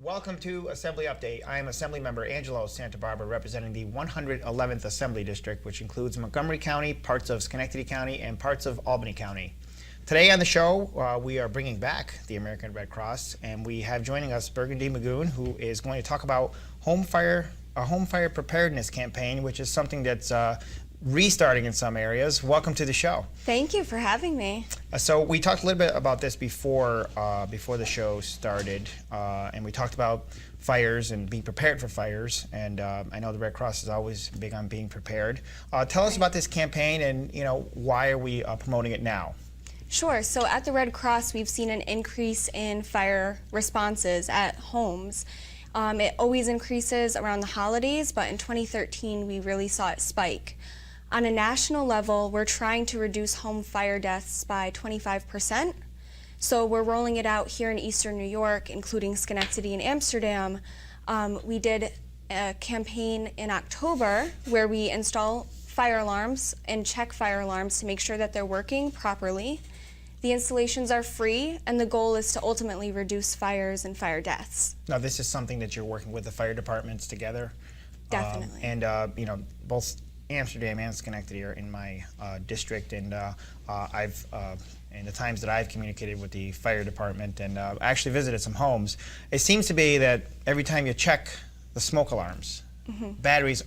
Welcome to Assembly Update. I am Assembly Member Angelo Santabarbara, representing the 111th Assembly District, which includes Montgomery County, parts of Schenectady County, and parts of Albany County. Today on the show, we are bringing back the American Red Cross, and we have joining us Burgundy Magoon, who is going to talk about a home fire preparedness campaign, which is something that's restarting in some areas. Welcome to the show. Thank you for having me. So we talked a little bit about this before the show started, and we talked about fires and being prepared for fires. And I know the Red Cross is always big on being prepared. Tell us about this campaign, and why are we promoting it now? Sure. So at the Red Cross, we've seen an increase in fire responses at homes. It always increases around the holidays, but in 2013 we really saw it spike. On a national level, we're trying to reduce home fire deaths by 25%. So we're rolling it out here in Eastern New York, including Schenectady and Amsterdam. We did a campaign in October where we install fire alarms and check fire alarms to make sure that they're working properly. The installations are free, and the goal is to ultimately reduce fires and fire deaths. Now, this is something that you're working with the fire departments together? Definitely. Both Amsterdam and Schenectady are in my district, and I've in the times that I've communicated with the fire department and actually visited some homes, it seems to be that every time you check the smoke alarms, batteries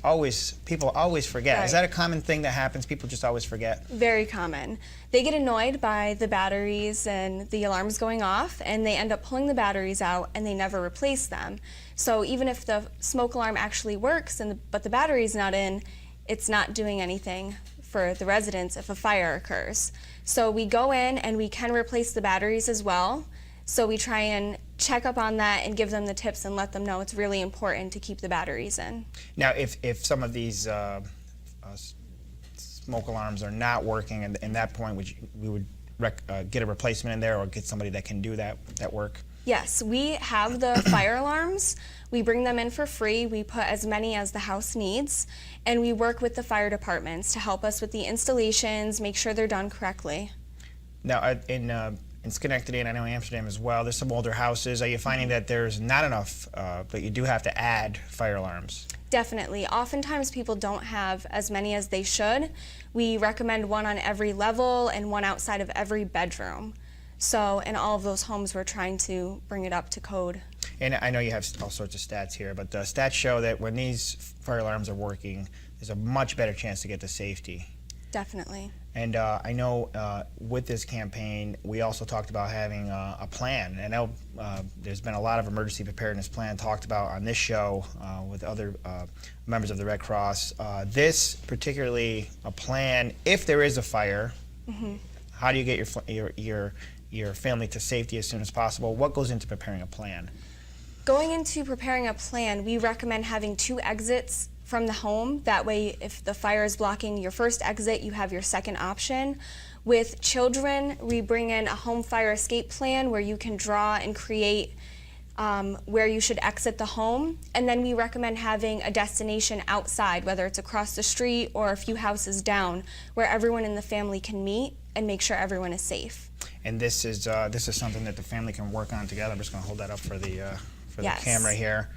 people always forget. Right. Is that a common thing that happens? People just always forget? Very common. They get annoyed by the batteries and the alarms going off, and they end up pulling the batteries out and they never replace them. So even if the smoke alarm actually works but the battery's not in, it's not doing anything for the residents if a fire occurs. So we go in and we can replace the batteries as well. So we try and check up on that and give them the tips and let them know it's really important to keep the batteries in. Now, if some of these smoke alarms are not working, and at that point we would get a replacement in there or get somebody that can do that work? Yes, we have the fire alarms. We bring them in for free. We put as many as the house needs, and we work with the fire departments to help us with the installations, make sure they're done correctly. Now, in Schenectady, and I know Amsterdam as well, there's some older houses. Are you finding that there's not enough, but you do have to add fire alarms? Definitely. Oftentimes people don't have as many as they should. We recommend one on every level and one outside of every bedroom. So in all of those homes, we're trying to bring it up to code. And I know you have all sorts of stats here, but the stats show that when these fire alarms are working, there's a much better chance to get to safety. Definitely. And I know with this campaign, we also talked about having a plan. And I know there's been a lot of emergency preparedness plan talked about on this show with other members of the Red Cross. This particularly a plan, if there is a fire, how do you get your family to safety as soon as possible? What goes into preparing a plan? Going into preparing a plan, we recommend having 2 exits from the home. That way, if the fire is blocking your first exit, you have your second option. With children, we bring in a home fire escape plan where you can draw and create where you should exit the home. And then we recommend having a destination outside, whether it's across the street or a few houses down, where everyone in the family can meet and make sure everyone is safe. And this is something that the family can work on together. I'm just going to hold that up for the Yes. camera here.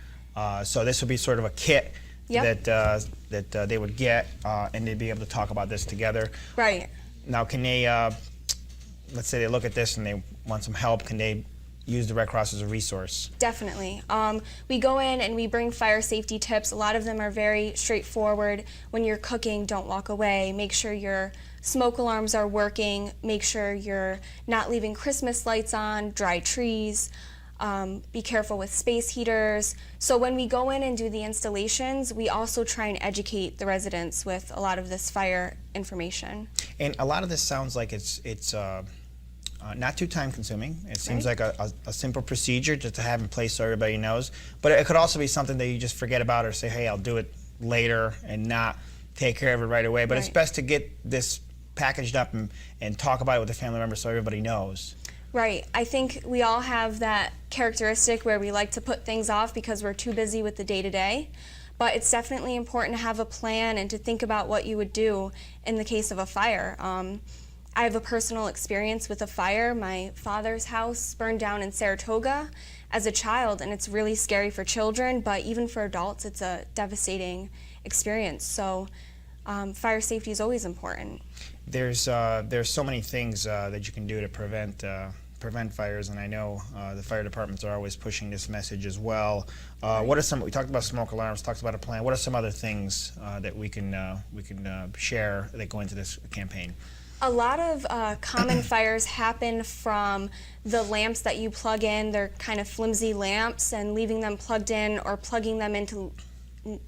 So this would be sort of a kit. Yep. that they would get, and they'd be able to talk about this together. Right. Now, can they, let's say they look at this and they want some help, can they use the Red Cross as a resource? Definitely. We go in and we bring fire safety tips. A lot of them are very straightforward. When you're cooking, don't walk away. Make sure your smoke alarms are working. Make sure you're not leaving Christmas lights on, dry trees. Be careful with space heaters. So when we go in and do the installations, we also try and educate the residents with a lot of this fire information. And a lot of this sounds like it's not too time consuming. It seems like a simple procedure just to have in place so everybody knows. But it could also be something that you just forget about or say, hey, I'll do it later and not take care of it right away. But it's best to get this packaged up and talk about it with the family members so everybody knows. Right. I think we all have that characteristic where we like to put things off because we're too busy with the day-to-day. But it's definitely important to have a plan and to think about what you would do in the case of a fire. I have a personal experience with a fire. My father's house burned down in Saratoga as a child, and it's really scary for children, but even for adults, it's a devastating experience. So fire safety is always important. There's so many things that you can do to prevent fires, and I know the fire departments are always pushing this message as well. What are some? We talked about smoke alarms, talked about a plan. What are some other things that we can share that go into this campaign? A lot of common fires happen from the lamps that you plug in. They're kind of flimsy lamps, and leaving them plugged in or plugging them into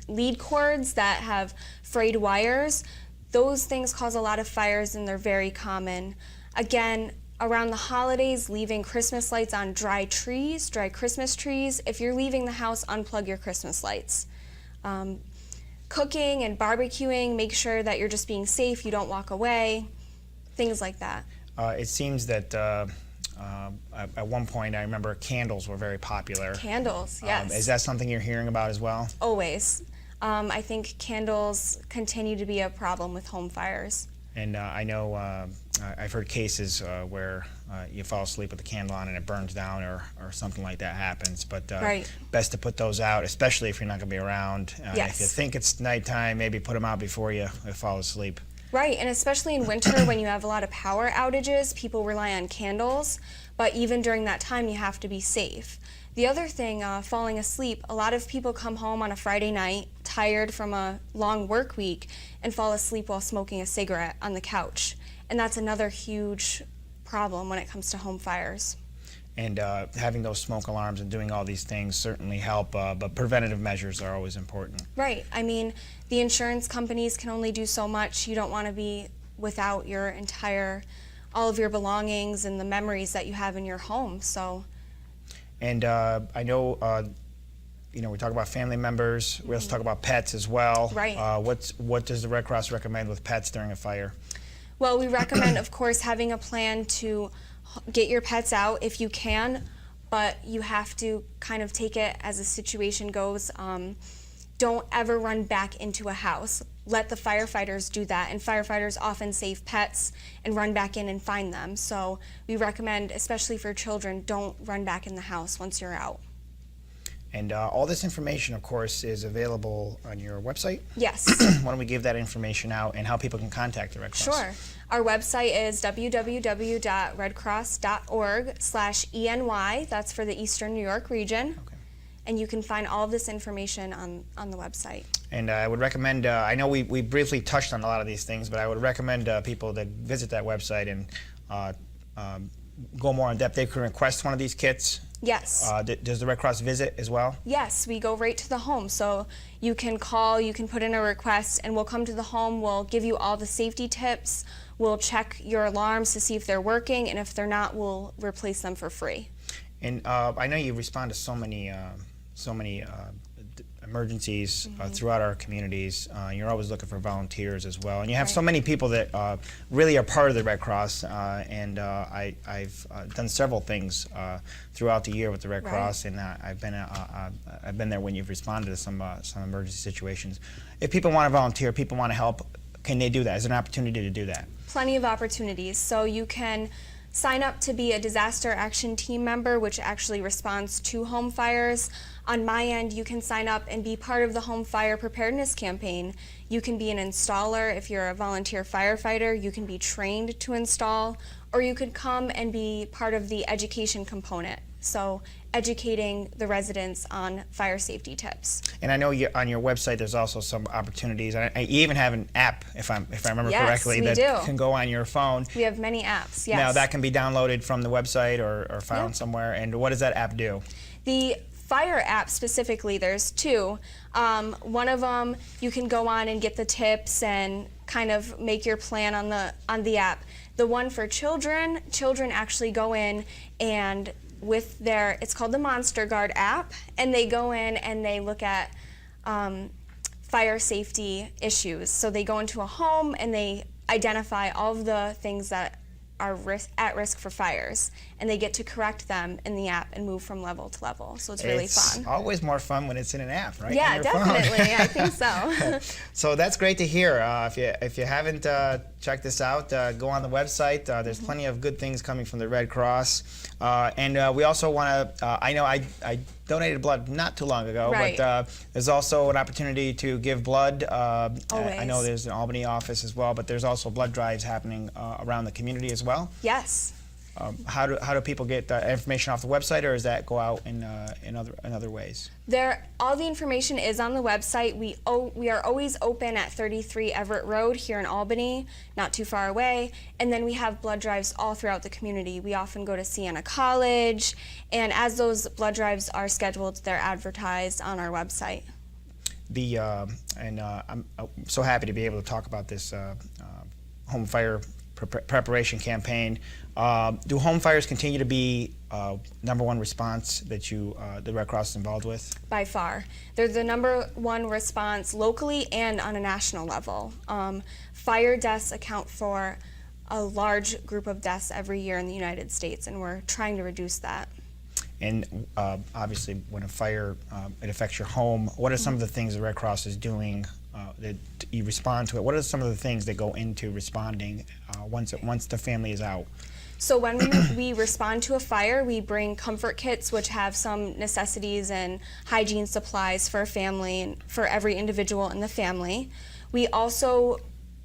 lead cords that have frayed wires. Those things cause a lot of fires, and they're very common. Again, around the holidays, leaving Christmas lights on dry Christmas trees. If you're leaving the house, unplug your Christmas lights. Cooking and barbecuing, make sure that you're just being safe, you don't walk away. Things like that. It seems that at one point, I remember candles were very popular. Candles, yes. Is that something you're hearing about as well? Always. I think candles continue to be a problem with home fires. And I know I've heard cases where you fall asleep with the candle on and it burns down or something like that happens. But Right. best to put those out, especially if you're not going to be around. Yes. If you think it's nighttime, maybe put them out before you fall asleep. Right, and especially in winter when you have a lot of power outages, people rely on candles, but even during that time you have to be safe. The other thing, falling asleep, a lot of people come home on a Friday night, tired from a long work week, and fall asleep while smoking a cigarette on the couch. And that's another huge problem when it comes to home fires. And having those smoke alarms and doing all these things certainly help, but preventative measures are always important. Right, I mean, the insurance companies can only do so much. You don't want to be without all of your belongings and the memories that you have in your home, so. And I know, we talk about family members. We also talk about pets as well. Right. What does the Red Cross recommend with pets during a fire? Well, we recommend, of course, having a plan to get your pets out if you can, but you have to kind of take it as the situation goes. Don't ever run back into a house. Let the firefighters do that, and firefighters often save pets and run back in and find them. So we recommend, especially for children, don't run back in the house once you're out. And all this information, of course, is available on your website. Yes. Why don't we give that information out and how people can contact the Red Cross? Sure. Our website is www.redcross.org/ENY. That's for the Eastern New York region. Okay. And you can find all of this information on the website. And I would recommend, I know we briefly touched on a lot of these things, but I would recommend people that visit that website and go more in depth. They can request one of these kits. Yes. Does the Red Cross visit as well? Yes, we go right to the home. So you can call, you can put in a request, and we'll come to the home. We'll give you all the safety tips. We'll check your alarms to see if they're working, and if they're not, we'll replace them for free. And I know you respond to so many emergencies throughout our communities. You're always looking for volunteers as well, and you have so many people that really are part of the Red Cross. And I've done several things throughout the year with the Red Cross, and I've been there when you've responded to some emergency situations. If people want to volunteer, people want to help, can they do that? Is there an opportunity to do that? Plenty of opportunities. So you can sign up to be a disaster action team member, which actually responds to home fires. On my end, you can sign up and be part of the home fire preparedness campaign. You can be an installer if you're a volunteer firefighter. You can be trained to install, or you could come and be part of the education component. So educating the residents on fire safety tips. And I know on your website there's also some opportunities. You even have an app, if I remember correctly, that can go on your phone. We have many apps, yes. Now that can be downloaded from the website or found somewhere. And what does that app do? The fire app specifically, there's two. One of them, you can go on and get the tips and kind of make your plan on the app. The one for children actually go in and with it's called the Monster Guard app, and they go in and they look at fire safety issues. So they go into a home and they identify all of the things that are at risk for fires, and they get to correct them in the app and move from level to level. So it's really fun. It's always more fun when it's in an app, right? Yeah, definitely. I think so. So that's great to hear. If you haven't check this out. Go on the website. There's plenty of good things coming from the Red Cross. And we also want to, I know I donated blood not too long ago, Right. but there's also an opportunity to give blood. I know Always. there's an Albany office as well, but there's also blood drives happening around the community as well. Yes. How do people get information off the website, or does that go out in other ways? All the information is on the website. We are always open at 33 Everett Road here in Albany, not too far away. And then we have blood drives all throughout the community. We often go to Siena College, and as those blood drives are scheduled, they're advertised on our website. I'm so happy to be able to talk about this home fire preparation campaign. Do home fires continue to be #1 response that the Red Cross is involved with? By far. They're the #1 response locally and on a national level. Fire deaths account for a large group of deaths every year in the United States, and we're trying to reduce that. And obviously, when a fire it affects your home, what are some of the things the Red Cross is doing that you respond to it? What are some of the things that go into responding once the family is out? So when we respond to a fire, we bring comfort kits, which have some necessities and hygiene supplies for a family and for every individual in the family. We also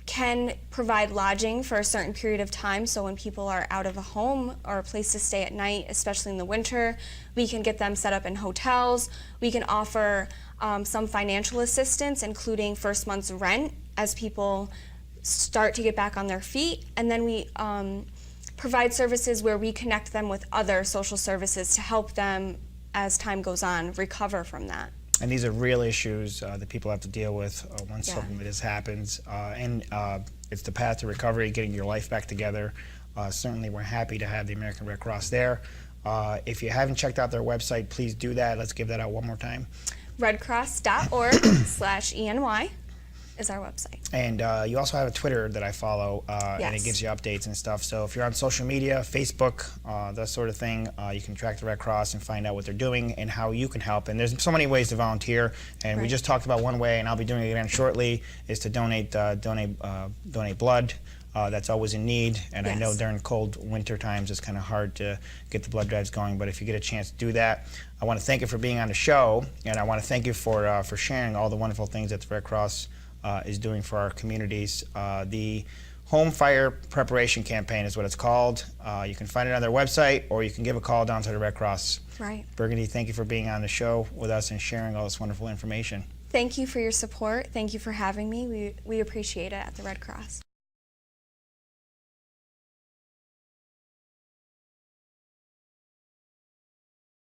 can provide lodging for a certain period of time, so when people are out of a home or a place to stay at night, especially in the winter, we can get them set up in hotels. We can offer some financial assistance, including first month's rent, as people start to get back on their feet. And then we provide services where we connect them with other social services to help them, as time goes on, recover from that. And these are real issues that people have to deal with once Yeah. something like this happens. And it's the path to recovery, getting your life back together. Certainly, we're happy to have the American Red Cross there. If you haven't checked out their website, please do that. Let's give that out one more time. redcross.org/ENY is our website. And you also have a Twitter that I follow, and it Yes. gives you updates and stuff. So if you're on social media, Facebook, that sort of thing, you can track the Red Cross and find out what they're doing and how you can help. And there's so many ways to volunteer. And we Right. just talked about one way, and I'll be doing it again shortly, is to donate blood. That's always in need, and I know Yes. during cold winter times it's kind of hard to get the blood drives going, but if you get a chance to do that, I want to thank you for being on the show, and I want to thank you for sharing all the wonderful things that the Red Cross is doing for our communities. The Home Fire Preparation Campaign is what it's called. You can find it on their website, or you can give a call down to the Red Cross. Right. Burgundy, thank you for being on the show with us and sharing all this wonderful information. Thank you for your support. Thank you for having me. We appreciate it at the Red Cross.